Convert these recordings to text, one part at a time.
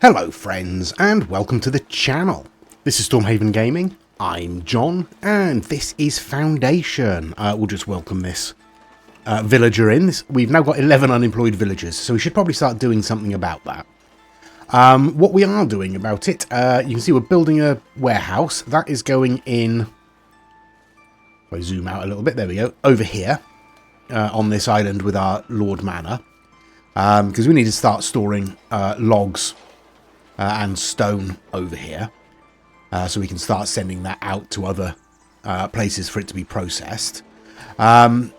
Hello friends and welcome to the channel. This is Stormhaven Gaming, I'm John and this is Foundation. We'll just welcome this villager in. We've now got 11 unemployed villagers, so we should probably start doing something about that. What we are doing about it, you can see we're building a warehouse. That is going in, if I zoom out a little bit, there we go, over here on this island with our Lord Manor. Because we need to start storing logs and stone over here, so we can start sending that out to other places for it to be processed. Might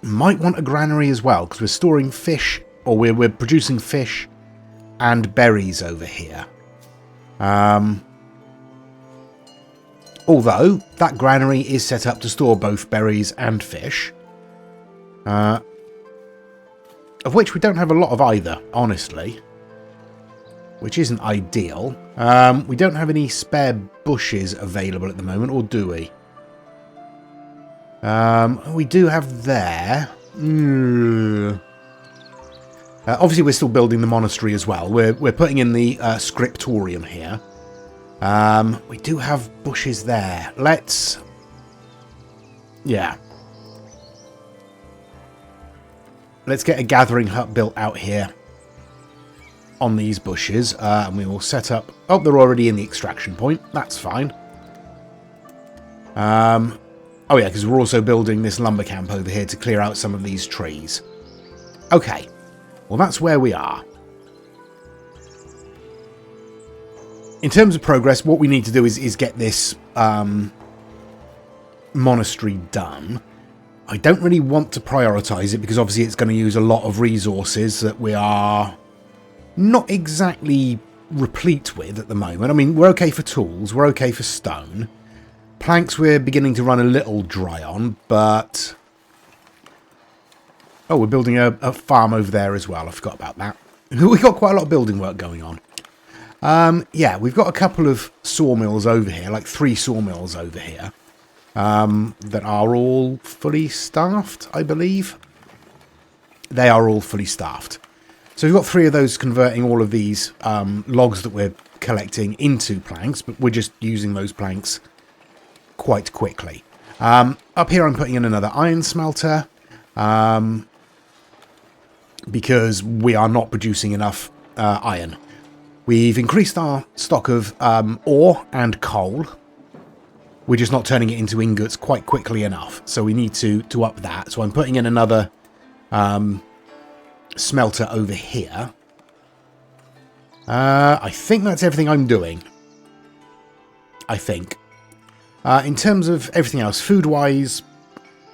want a granary as well, because we're storing fish, or we're producing fish and berries over here. Although that granary is set up to store both berries and fish, of which we don't have a lot of either, honestly. Which isn't ideal. We don't have any spare bushes available at the moment, or do we? We do have there. Obviously, we're still building the monastery as well. We're putting in the scriptorium here. We do have bushes there. Let's... yeah. Let's get a gathering hut built out here on these bushes, and we will set up... oh, they're already in the extraction point. That's fine. Oh yeah, because we're also building this lumber camp over here to clear out some of these trees. Okay. Well, that's where we are. In terms of progress, what we need to do is get this monastery done. I don't really want to prioritise it, because obviously it's going to use a lot of resources that we are not exactly replete with at the moment. I mean, we're okay for tools, we're okay for stone. Planks we're beginning to run a little dry on, but... oh, we're building a farm over there as well. I forgot about that. We've got quite a lot of building work going on. Yeah, we've got a couple of sawmills over here, like 3 sawmills over here, that are all fully staffed, I believe. They are all fully staffed. So we've got 3 of those converting all of these logs that we're collecting into planks, but we're just using those planks quite quickly. Up here I'm putting in another iron smelter, because we are not producing enough iron. We've increased our stock of ore and coal. We're just not turning it into ingots quite quickly enough, so we need to up that. So I'm putting in another... smelter over here. I think that's everything I'm doing. I think. In terms of everything else, food-wise,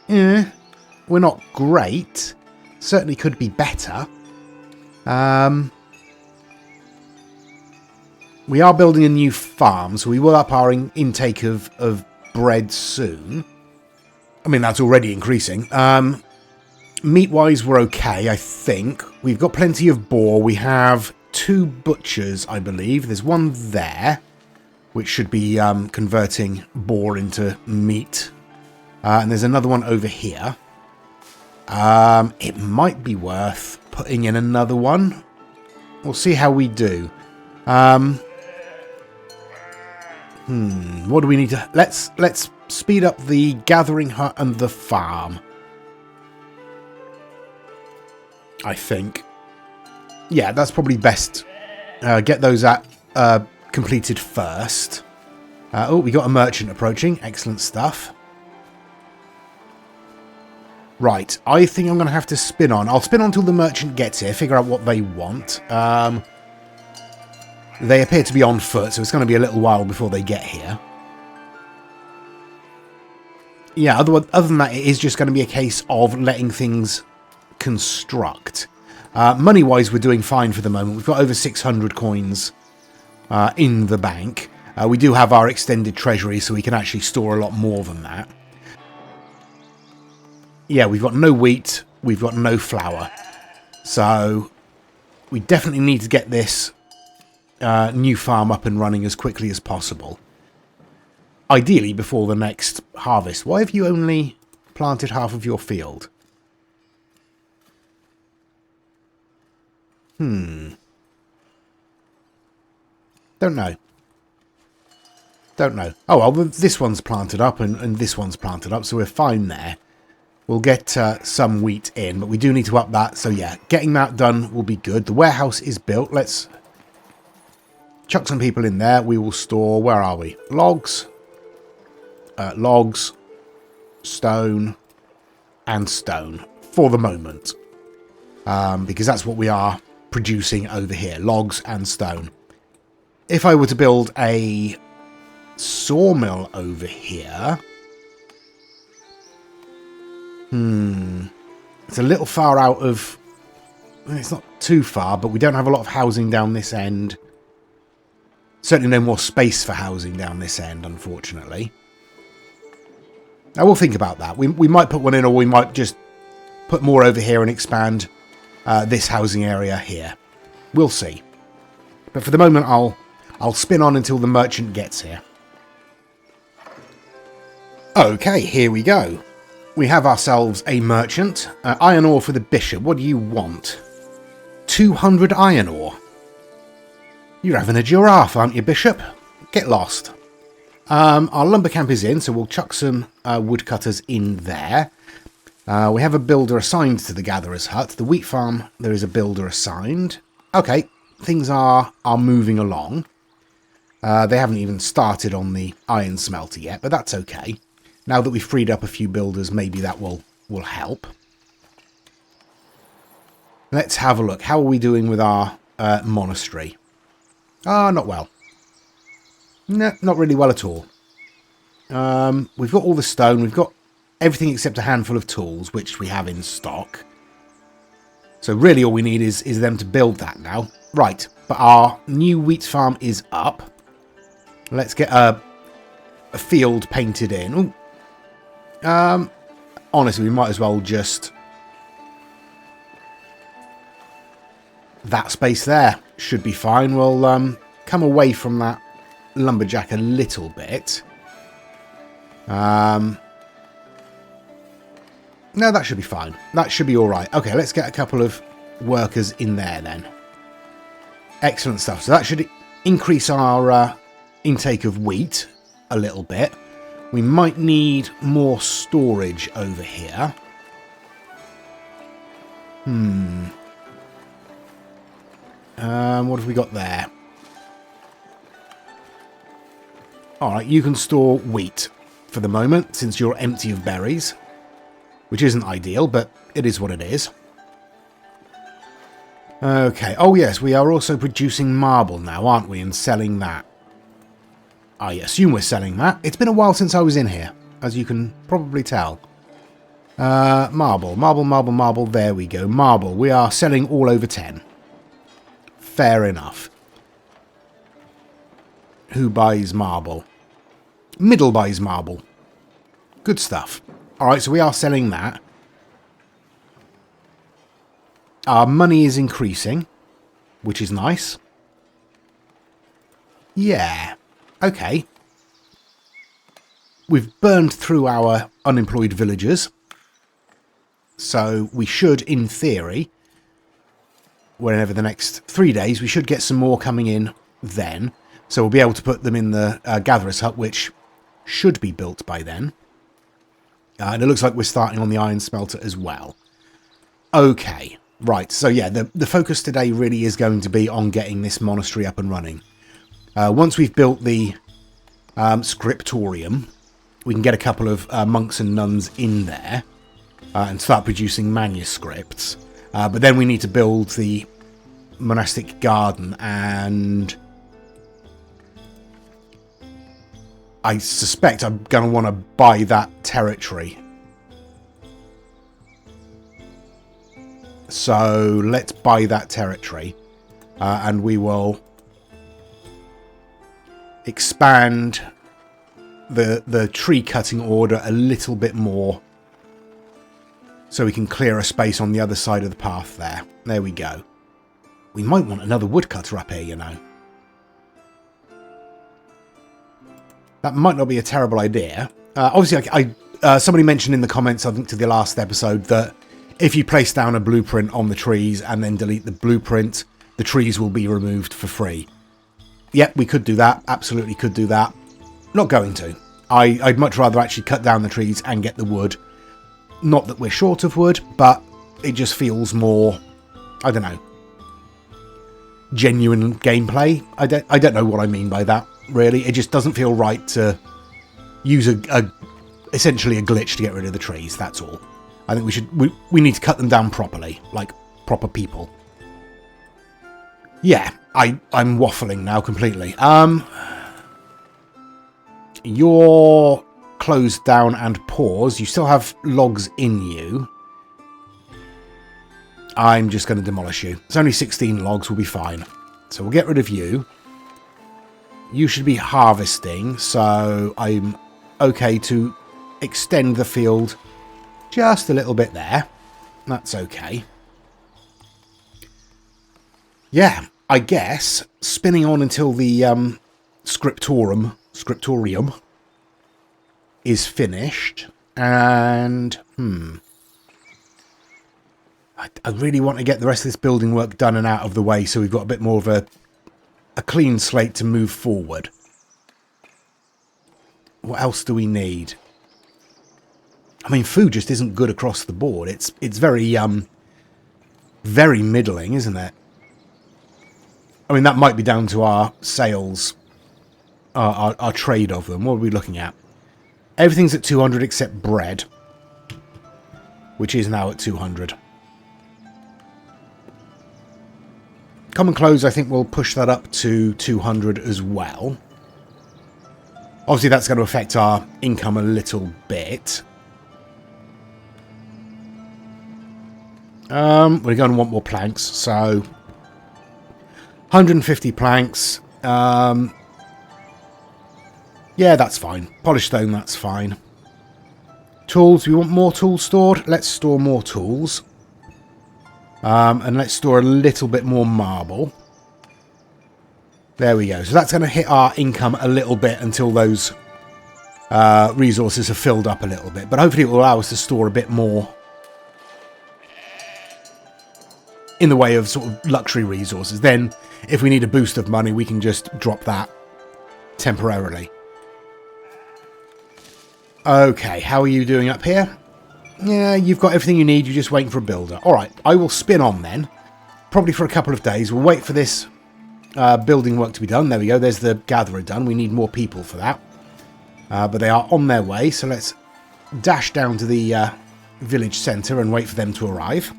we're not great. Certainly could be better. We are building a new farm, so we will up our intake of bread soon. I mean, that's already increasing. Meat-wise, we're okay, I think. We've got plenty of boar. We have 2 butchers, I believe. There's one there, which should be converting boar into meat. And there's another one over here. It might be worth putting in another one. We'll see how we do. What do we need to... Let's speed up the gathering hut and the farm. I think. Yeah, that's probably best. Get those completed first. Oh, we got a merchant approaching. Excellent stuff. Right, I think I'm going to have to spin on. I'll spin on until the merchant gets here, figure out what they want. They appear to be on foot, so it's going to be a little while before they get here. Yeah, other than that, it is just going to be a case of letting things... construct. Money-wise, we're doing fine for the moment. We've got over 600 coins in the bank. We do have our extended treasury, so we can actually store a lot more than that. Yeah, we've got no wheat. We've got no flour. So we definitely need to get this new farm up and running as quickly as possible. Ideally, before the next harvest. Why have you only planted half of your field? Don't know. Don't know. Oh, well, this one's planted up and this one's planted up, so we're fine there. We'll get some wheat in, but we do need to up that. So, yeah, getting that done will be good. The warehouse is built. Let's chuck some people in there. We will store... Where are we? Logs. Logs. Stone. And stone. For the moment. Because that's what we are producing over here. Logs and stone. If I were to build a sawmill over here... It's a little far out of... It's not too far, but we don't have a lot of housing down this end. Certainly no more space for housing down this end, unfortunately. Now, we'll think about that. We might put one in, or we might just put more over here and expand this housing area here. We'll see. But for the moment, I'll spin on until the merchant gets here. Okay, here we go. We have ourselves a merchant. Iron ore for the bishop. What do you want? 200 iron ore. You're having a giraffe, aren't you, bishop? Get lost. Our lumber camp is in, so we'll chuck some woodcutters in there. We have a builder assigned to the gatherer's hut. The wheat farm, there is a builder assigned. Okay, things are moving along. They haven't even started on the iron smelter yet, but that's okay. Now that we've freed up a few builders, maybe that will help. Let's have a look. How are we doing with our monastery? Not well. No, not really well at all. We've got all the stone. We've got everything except a handful of tools, which we have in stock. So really all we need is them to build that now. Right, but our new wheat farm is up. Let's get a field painted in. Ooh. Honestly, we might as well just... That space there should be fine. We'll come away from that lumberjack a little bit. No, that should be fine. That should be alright. Okay, let's get a couple of workers in there then. Excellent stuff. So that should increase our intake of wheat a little bit. We might need more storage over here. What have we got there? Alright, you can store wheat for the moment, since you're empty of berries. Which isn't ideal, but it is what it is. Okay. Oh, yes, we are also producing marble now, aren't we? And selling that. I assume we're selling that. It's been a while since I was in here, as you can probably tell. Marble, marble, marble, marble. There we go. Marble. We are selling all over 10. Fair enough. Who buys marble? Middle buys marble. Good stuff. Alright, so we are selling that. Our money is increasing, which is nice. Yeah. Okay. We've burned through our unemployed villagers. So we should, in theory, whenever the next 3 days, we should get some more coming in then. So we'll be able to put them in the gatherer's hut, which should be built by then. And it looks like we're starting on the iron smelter as well. Okay, right. So yeah, the focus today really is going to be on getting this monastery up and running. Once we've built the scriptorium, we can get a couple of monks and nuns in there and start producing manuscripts. But then we need to build the monastic garden, and I suspect I'm going to want to buy that territory. So let's buy that territory, and we will expand the tree cutting order a little bit more so we can clear a space on the other side of the path there. There we go. We might want another woodcutter up here, you know. That might not be a terrible idea. Obviously, somebody mentioned in the comments, I think to the last episode, that if you place down a blueprint on the trees and then delete the blueprint, the trees will be removed for free. Yep, we could do that. Absolutely could do that. Not going to. I'd much rather actually cut down the trees and get the wood. Not that we're short of wood, but it just feels more, I don't know, genuine gameplay. I don't know what I mean by that, really. It just doesn't feel right to use essentially a glitch to get rid of the trees, that's all. I think we need to cut them down properly, like proper people. Yeah, I'm waffling now completely. You're closed down and pause. You still have logs in you. I'm just going to demolish you. It's only 16 logs, we'll be fine. So we'll get rid of you. You should be harvesting, so I'm okay to extend the field just a little bit there. That's okay. Yeah, I guess spinning on until the scriptorium is finished, and I really want to get the rest of this building work done and out of the way so we've got a bit more of a clean slate to move forward. What else do we need? I mean, food just isn't good across the board. It's very very middling, isn't it? I mean, that might be down to our sales, our trade of them. What are we looking at? Everything's at 200 except bread, which is now at 200. Common clothes, I think we'll push that up to 200 as well. Obviously, that's going to affect our income a little bit. We're going to want more planks, so 150 planks. Yeah, that's fine. Polished stone, that's fine. Tools, we want more tools stored. Let's store more tools. And let's store a little bit more marble. There we go. So that's going to hit our income a little bit until those resources are filled up a little bit. But hopefully it will allow us to store a bit more in the way of sort of luxury resources. Then, if we need a boost of money, we can just drop that temporarily. Okay, how are you doing up here? Yeah, you've got everything you need. You're just waiting for a builder. All right, I will spin on then. Probably for a couple of days. We'll wait for this building work to be done. There we go. There's the gatherer done. We need more people for that. But they are on their way. So let's dash down to the village centre and wait for them to arrive.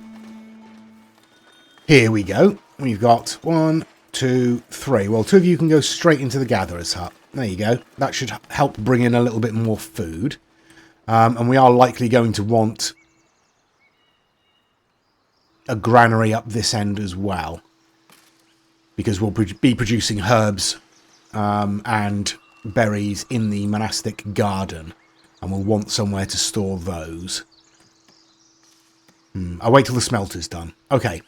Here we go. We've got 1, 2, 3. Well, 2 of you can go straight into the gatherer's hut. There you go. That should help bring in a little bit more food. And we are likely going to want a granary up this end as well, because we'll be producing herbs and berries in the monastic garden, and we'll want somewhere to store those. I'll wait till the smelter's done. Okay.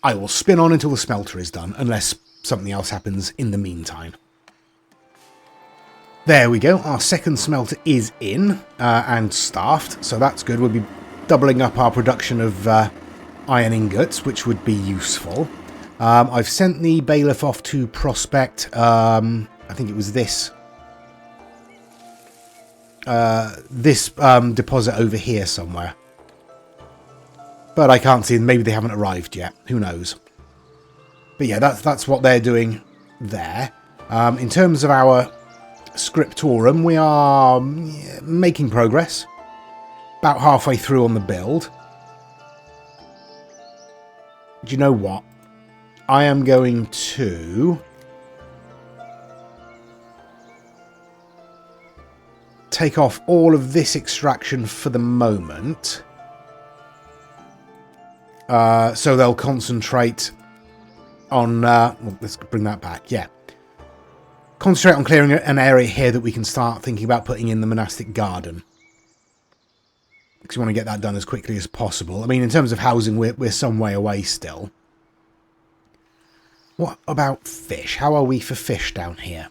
I will spin on until the smelter is done, unless something else happens in the meantime. There we go. Our second smelter is in and staffed, so that's good. We'll be doubling up our production of iron ingots, which would be useful. I've sent the bailiff off to prospect. I think it was this deposit over here somewhere. But I can't see them. Maybe they haven't arrived yet. Who knows? But yeah, that's what they're doing there. In terms of our scriptorium, we are making progress. About halfway through on the build. Do you know what? I am going to take off all of this extraction for the moment. So they'll concentrate on... well, let's bring that back. Yeah. Concentrate on clearing an area here that we can start thinking about putting in the monastic garden. Because we want to get that done as quickly as possible. I mean, in terms of housing, we're some way away still. What about fish? How are we for fish down here?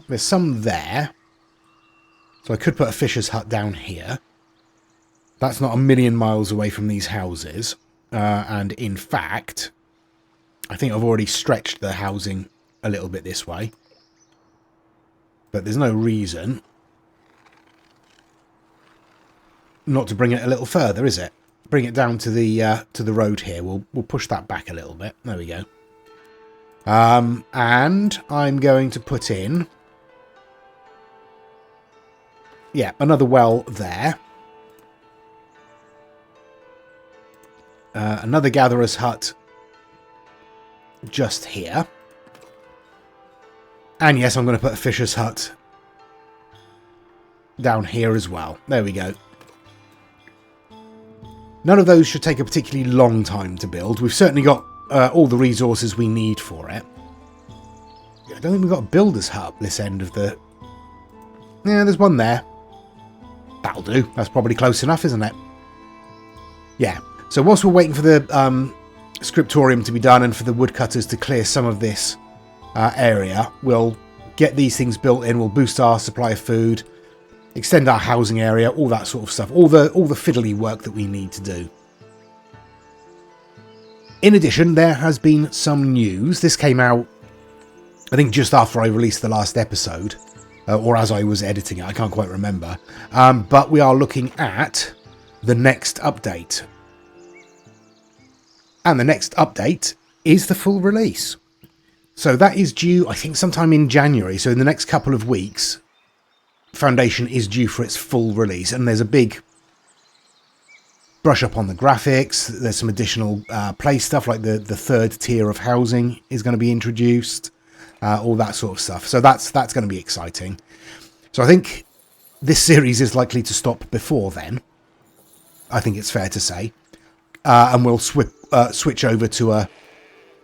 There's some there. So I could put a fisher's hut down here. That's not a million miles away from these houses. And in fact, I think I've already stretched the housing a little bit this way. But there's no reason not to bring it a little further, is it? Bring it down to the road here. We'll push that back a little bit. There we go. And I'm going to put in, yeah, another well there. Another gatherer's hut just here. And yes, I'm going to put a fisher's hut down here as well. There we go. None of those should take a particularly long time to build. We've certainly got all the resources we need for it. I don't think we've got a builder's hut up this end of the... Yeah, there's one there. That'll do. That's probably close enough, isn't it? Yeah. So whilst we're waiting for the scriptorium to be done and for the woodcutters to clear some of this area, we'll get these things built in. We'll boost our supply of food, extend our housing area, all that sort of stuff. All the fiddly work that we need to do. In addition, there has been some news. This came out, I think, just after I released the last episode, or as I was editing it. I can't quite remember. But we are looking at the next update. And the next update is the full release. So that is due, I think, sometime in January. So in the next couple of weeks, Foundation is due for its full release. And there's a big brush up on the graphics. There's some additional play stuff, like the third tier of housing is going to be introduced. All that sort of stuff. So that's going to be exciting. So I think this series is likely to stop before then. I think it's fair to say. And we'll switch over to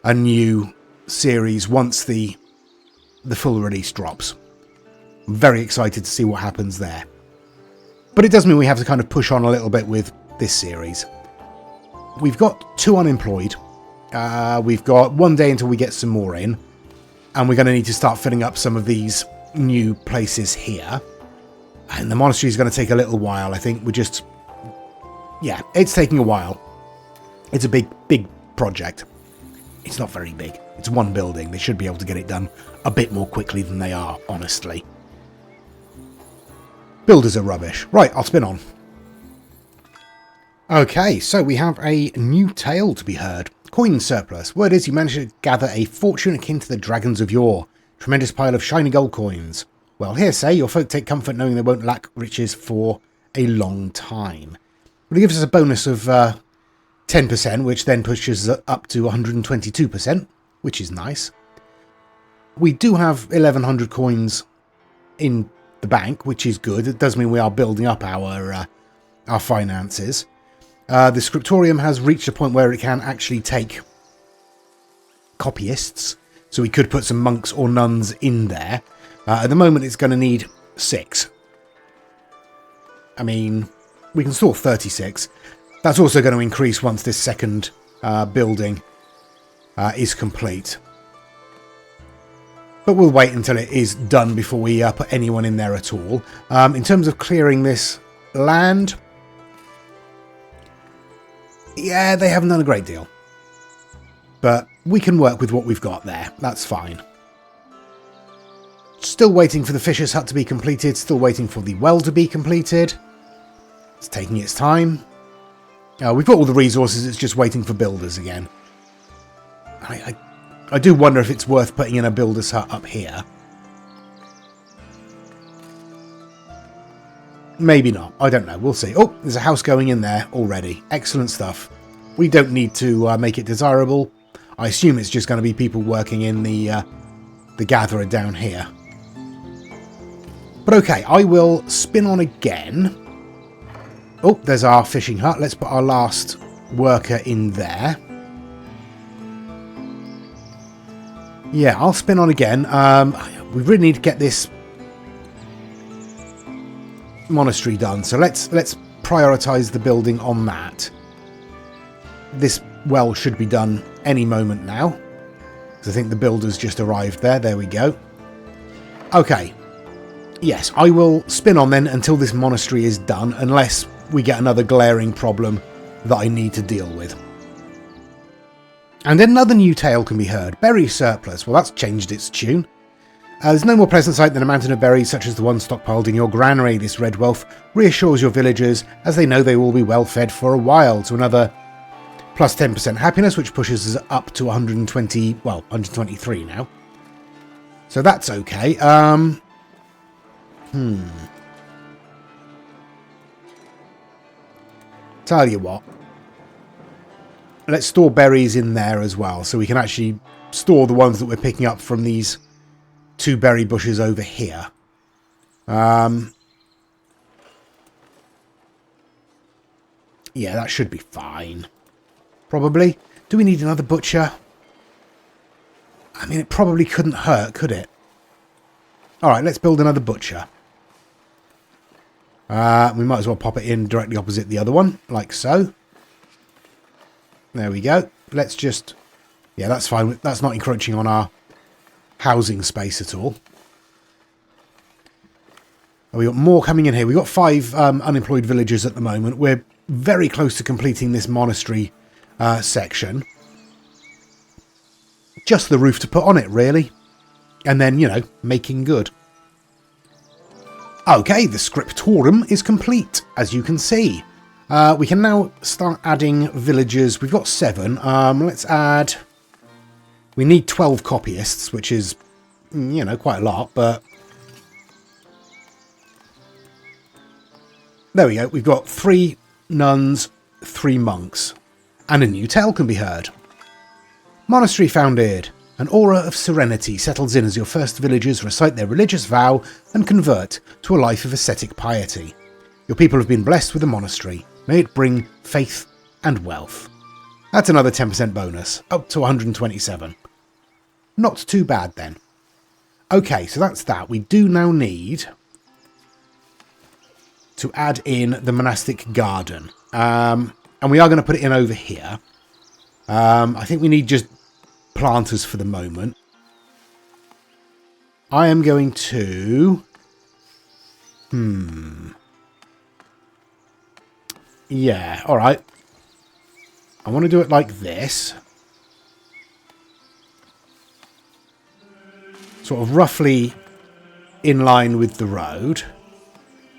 a new series once the full release drops. I'm very excited to see what happens there. But it does mean we have to kind of push on a little bit with this series. We've got 2 unemployed. We've got 1 day until we get some more in. And we're going to need to start filling up some of these new places here. And the monastery is going to take a little while. I think we're just... Yeah, it's taking a while. It's a big project. It's not very big. It's one building. They should be able to get it done a bit more quickly than they are, honestly. Builders are rubbish. Right, I'll spin on. Okay, so we have a new tale to be heard. Coin surplus. Word is you managed to gather a fortune akin to the dragons of yore. Tremendous pile of shiny gold coins. Well, hearsay, your folk take comfort knowing they won't lack riches for a long time. Well, it gives us a bonus of 10%, which then pushes us up to 122%, which is nice. We do have 1,100 coins in the bank, which is good. It does mean we are building up our finances. The scriptorium has reached a point where it can actually take copyists, so we could put some monks or nuns in there. At the moment, it's going to need 6. I mean, we can store 36. That's also going to increase once this second building is complete. But we'll wait until it is done before we put anyone in there at all. In terms of clearing this land, yeah, they haven't done a great deal. But we can work with what we've got there. That's fine. Still waiting for the fisher's hut to be completed. Still waiting for the well to be completed. It's taking its time. We've got all the resources. It's just waiting for builders again. I do wonder if it's worth putting in a builder's hut up here. Maybe not. I don't know. We'll see. Oh, there's a house going in there already. Excellent stuff. We don't need to make it desirable. I assume it's just going to be people working in the gatherer down here. But okay, I will spin on again. Oh, there's our fishing hut. Let's put our last worker in there. Yeah, I'll spin on again. We really need to get this monastery done, so let's prioritize the building on that. This well should be done any moment now, because I think the builders just arrived there. There we go. Okay, yes, I will spin on then until this monastery is done, unless we get another glaring problem that I need to deal with. And another new tale can be heard. Berry surplus. Well, that's changed its tune. There's no more pleasant sight than a mountain of berries such as the one stockpiled in your granary. This red wealth reassures your villagers as they know they will be well fed for a while. To another plus 10% happiness, which pushes us up to 120, well, 123 now. So that's okay. Tell you what. Let's store berries in there as well, so we can actually store the ones that we're picking up from these 2 berry bushes over here. Yeah, that should be fine. Probably. Do we need another butcher? I mean, it probably couldn't hurt, could it? Alright, let's build another butcher. We might as well pop it in directly opposite the other one, like so. There we go. Let's just... Yeah, that's fine. That's not encroaching on our housing space at all. We got more coming in here. We've got 5 unemployed villagers at the moment. We're very close to completing this monastery section. Just the roof to put on it, really. And then, you know, making good. Okay, the scriptorum is complete, as you can see. We can now start adding villagers. We've got 7. Let's add... We need 12 copyists, which is, you know, quite a lot, but... There we go. We've got 3 nuns, 3 monks, and a new tale can be heard. Monastery founded. An aura of serenity settles in as your first villagers recite their religious vow and convert to a life of ascetic piety. Your people have been blessed with a monastery. May it bring faith and wealth. That's another 10% bonus, up to 127. Not too bad then. Okay, so that's that. We do now need to add in the monastic garden. And we are going to put it in over here. I think we need just planters for the moment. I am going to... Yeah, alright. I want to do it like this. Sort of roughly in line with the road.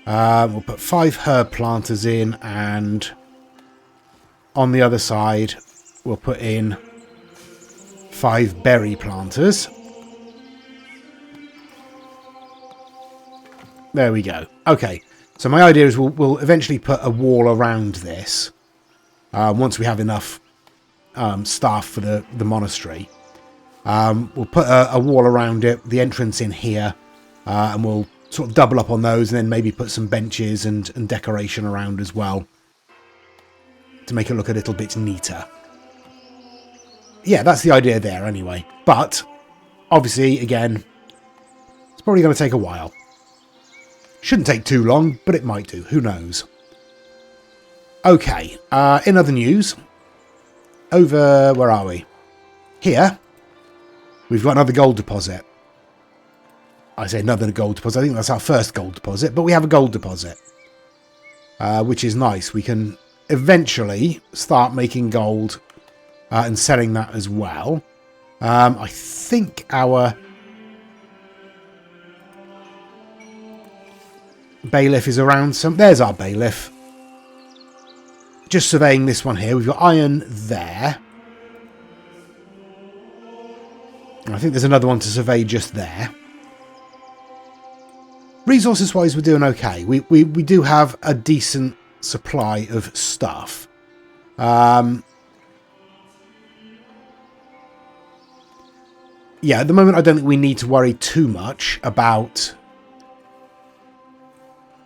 We'll put 5 herb planters in, and on the other side we'll put in 5 berry planters. There we go. Okay, so my idea is we'll eventually put a wall around this once we have enough staff for the monastery. We'll put a wall around it, the entrance in here, and we'll sort of double up on those, and then maybe put some benches and decoration around as well to make it look a little bit neater. Yeah, that's the idea there anyway. But, obviously, again, it's probably going to take a while. Shouldn't take too long, but it might do. Who knows? Okay, in other news, over... Where are we? Here, we've got another gold deposit. I say another gold deposit. I think that's our first gold deposit, but we have a gold deposit, which is nice. We can eventually start making gold and selling that as well. I think our bailiff is around some... There's our bailiff. Just surveying this one here. We've got iron there. I think there's another one to survey just there. Resources wise, we're doing okay. We do have a decent supply of stuff. Yeah, at the moment I don't think we need to worry too much about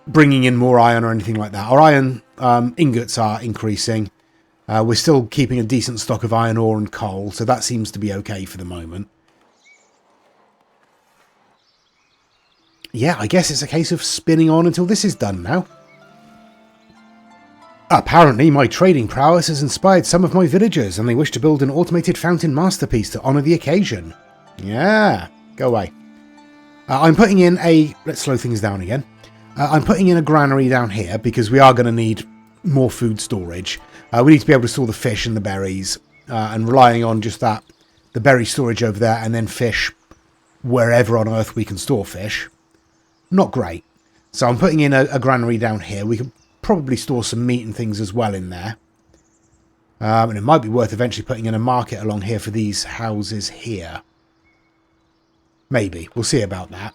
bringing in more iron or anything like that. Our iron ingots are increasing. We're still keeping a decent stock of iron ore and coal, so that seems to be okay for the moment. Yeah, I guess it's a case of spinning on until this is done now. Apparently, my trading prowess has inspired some of my villagers, and they wish to build an automated fountain masterpiece to honour the occasion. Yeah, go away. I'm putting in a... Let's slow things down again. I'm putting in a granary down here, because we are going to need more food storage. We need to be able to store the fish and the berries, and relying on just that, the berry storage over there, and then fish wherever on Earth we can store fish. Not great. So I'm putting in a granary down here. We could probably store some meat and things as well in there. And it might be worth eventually putting in a market along here for these houses here. Maybe. We'll see about that.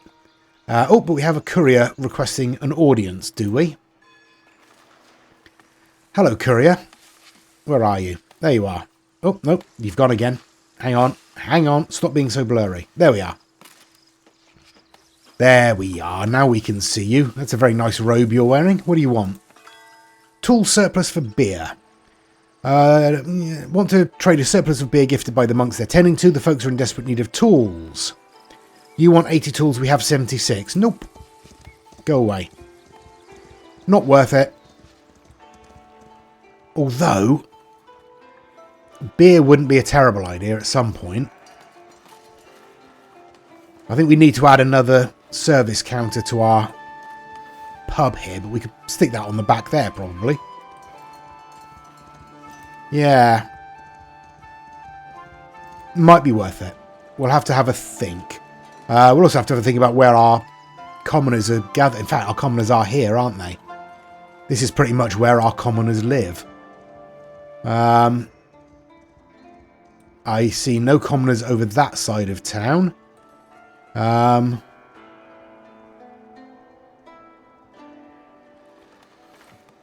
Oh, but we have a courier requesting an audience, do we? Hello, courier. Where are you? There you are. Oh, nope. You've gone again. Hang on. Hang on. Stop being so blurry. There we are. There we are. Now we can see you. That's a very nice robe you're wearing. What do you want? Tool surplus for beer. Want to trade a surplus of beer gifted by the monks they're tending to. The folks are in desperate need of tools. You want 80 tools, we have 76. Nope. Go away. Not worth it. Although, beer wouldn't be a terrible idea at some point. I think we need to add another service counter to our pub here, but we could stick that on the back there, probably. Yeah. Might be worth it. We'll have to have a think. We'll also have to have a think about where our commoners are gathered. In fact, our commoners are here, aren't they? This is pretty much where our commoners live. I see no commoners over that side of town.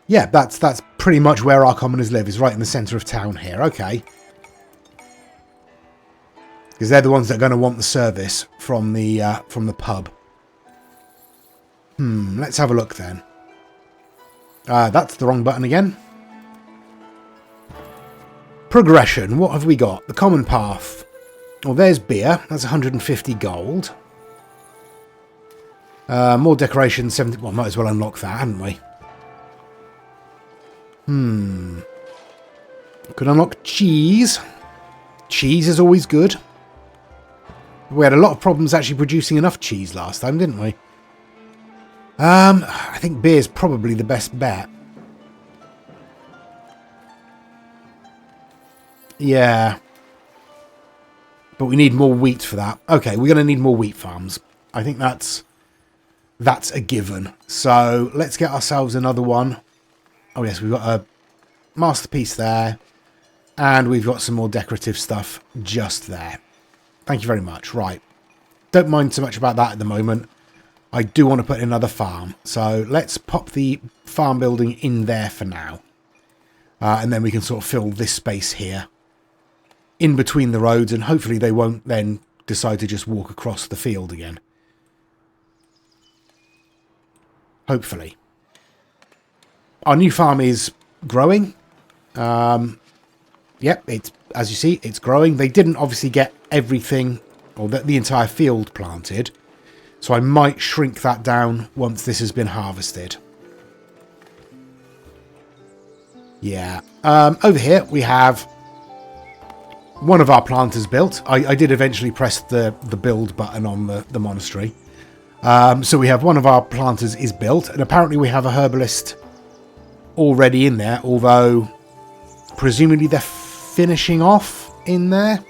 Yeah, that's pretty much where our commoners live, is right in the centre of town here. Okay. Because they're the ones that are going to want the service from the pub. Let's have a look then. That's the wrong button again. Progression. What have we got? The common path. Well, there's beer. That's 150 gold. More decoration. 70. Well, might as well unlock that, hadn't we? Could unlock cheese. Cheese is always good. We had a lot of problems actually producing enough cheese last time, didn't we? I think beer's probably the best bet. Yeah. But we need more wheat for that. Okay, we're going to need more wheat farms. I think that's a given. So let's get ourselves another one. Oh yes, we've got a masterpiece there. And we've got some more decorative stuff just there. Thank you very much. Right. Don't mind so much about that at the moment. I do want to put in another farm. So let's pop the farm building in there for now. And then we can sort of fill this space here in between the roads. And hopefully they won't then decide to just walk across the field again. Hopefully. Our new farm is growing. Yep, it's, as you see, it's growing. They didn't obviously get everything, or the entire field planted. So I might shrink that down once this has been harvested. Yeah. Over here we have one of our planters built. I did eventually press the build button on the monastery. So we have one of our planters is built. And apparently we have a herbalist already in there. Although, presumably they're finishing off in there.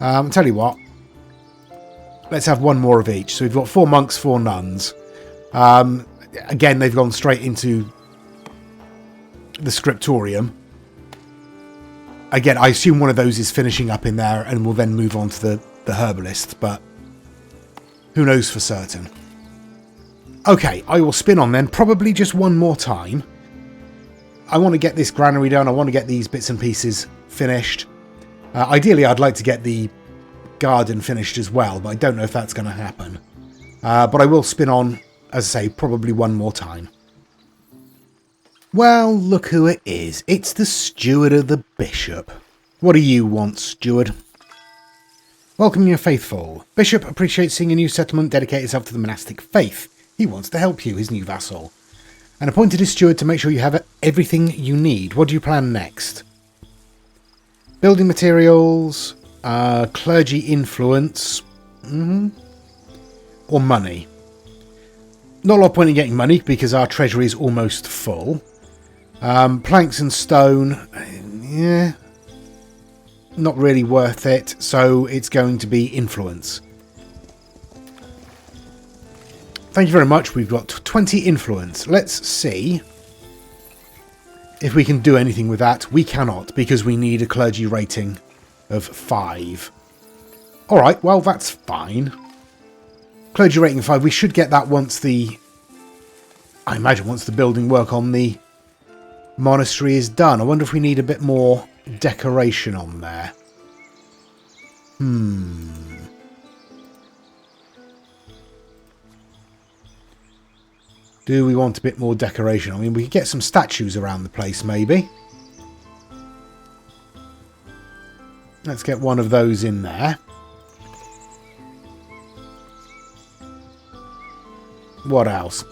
I'll tell you what. Let's have one more of each. So we've got 4 monks, 4 nuns. Again, they've gone straight into the scriptorium. Again, I assume one of those is finishing up in there and will then move on to the herbalist. But who knows for certain. Okay, I will spin on then. Probably just one more time. I want to get this granary done. I want to get these bits and pieces finished. Ideally, I'd like to get the garden finished as well, but I don't know if that's going to happen. But I will spin on, as I say, probably one more time. Well, look who it is. It's the steward of the bishop. What do you want, steward? Welcome, your faithful. Bishop appreciates seeing a new settlement dedicate itself to the monastic faith. He wants to help you, his new vassal. And appointed his steward to make sure you have everything you need. What do you plan next? Building materials, clergy influence, or money. Not a lot of point in getting money because our treasury is almost full. Planks and stone, yeah. not really worth it, so it's going to be influence. Thank you very much. We've got 20 influence. Let's see if we can do anything with that. We cannot, because we need a clergy rating of 5. Alright, well, that's fine. Clergy rating of 5. We should get that once I imagine once the building work on the monastery is done. I wonder if we need a bit more decoration on there. Do we want a bit more decoration? I mean, we could get some statues around the place, maybe. Let's get one of those in there. What else?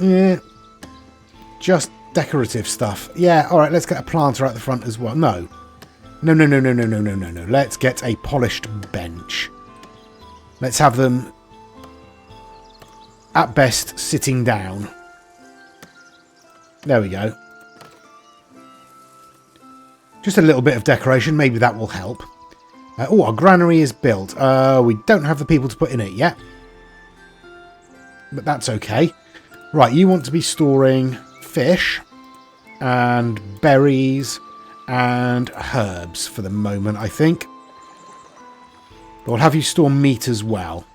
Just decorative stuff. Yeah, alright, let's get a planter at the front as well. No. No. Let's get a polished bench. Let's have them, at best, sitting down. There we go. Just a little bit of decoration. Maybe that will help. Oh, our granary is built. We don't have the people to put in it yet. But that's okay. Right, you want to be storing fish and berries and herbs for the moment, I think. But we'll have you store meat as well.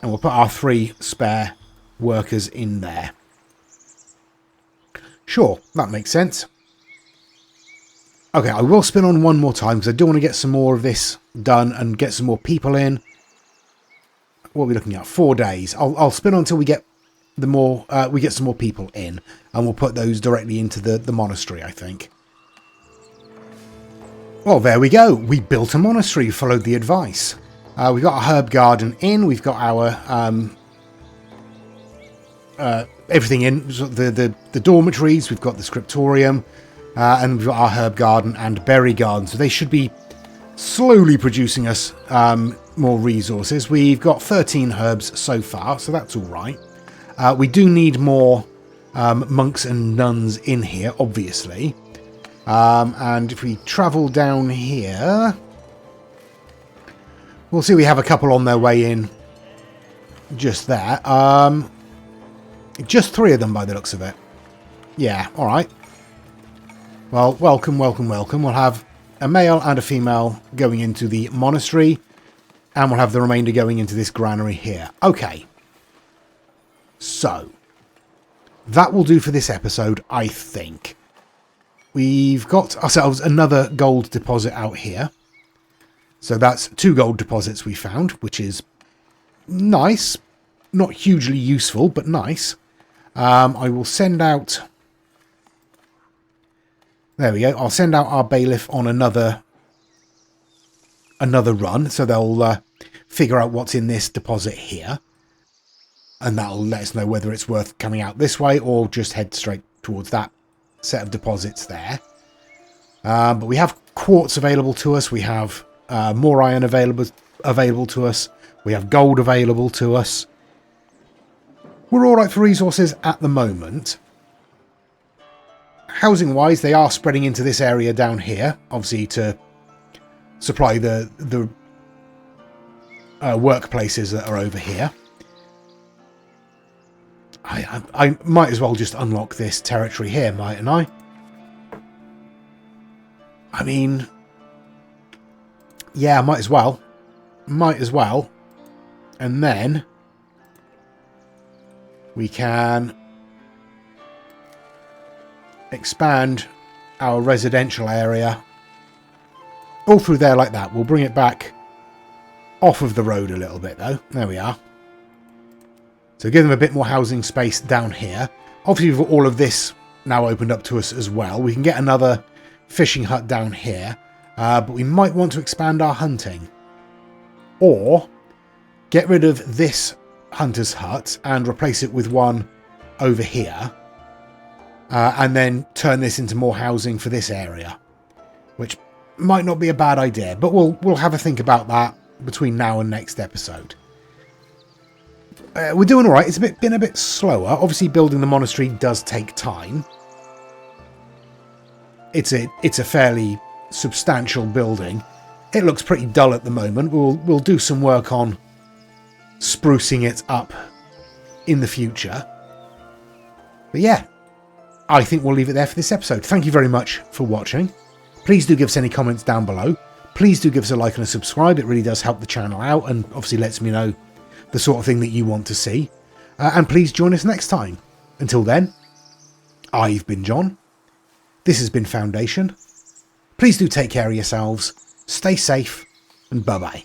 And we'll put our 3 spare workers in there. Sure, that makes sense. Okay, I will spin on one more time because I do want to get some more of this done and get some more people in. What are we looking at? 4 days. I'll spin on until we get we get some more people in, and we'll put those directly into the monastery, I think. Well, there we go. We built a monastery. Followed the advice. We've got a herb garden in. We've got our everything in. The dormitories. We've got the scriptorium, and we've got our herb garden and berry garden. So they should be slowly producing us more resources. We've got 13 herbs so far, so that's all right. We do need more monks and nuns in here, obviously. And if we travel down here, we'll see we have a couple on their way in just there. Just 3 of them by the looks of it. Yeah, all right. Well, welcome. We'll have a male and a female going into the monastery, and we'll have the remainder going into this granary here. Okay. So, that will do for this episode, I think. We've got ourselves another gold deposit out here. So that's 2 gold deposits we found, which is nice. Not hugely useful, but nice. I will send out... There we go. I'll send out our bailiff on another run, so they'll figure out what's in this deposit here. And that'll let us know whether it's worth coming out this way or just head straight towards that set of deposits there. But we have quartz available to us. We have more iron available to us. We have gold available to us. We're all right for resources at the moment. Housing-wise, they are spreading into this area down here, obviously to supply the workplaces that are over here. I might as well just unlock this territory here, mightn't I? I mean, yeah, might as well. Might as well. And then we can expand our residential area all through there like that. We'll bring it back off of the road a little bit, though. There we are. So give them a bit more housing space down here. Obviously, we've got all of this now opened up to us as well. We can get another fishing hut down here. But we might want to expand our hunting. Or get rid of this hunter's hut and replace it with one over here. And then turn this into more housing for this area. Which might not be a bad idea. But we'll have a think about that between now and next episode. We're doing all right. It's been a bit slower. Obviously, building the monastery does take time. It's a fairly substantial building. It looks pretty dull at the moment. We'll do some work on sprucing it up in the future. But yeah, I think we'll leave it there for this episode. Thank you very much for watching. Please do give us any comments down below. Please do give us a like and a subscribe. It really does help the channel out and obviously lets me know the sort of thing that you want to see. And please join us next time. Until then, I've been John. This has been Foundation. Please do take care of yourselves. Stay safe and bye-bye.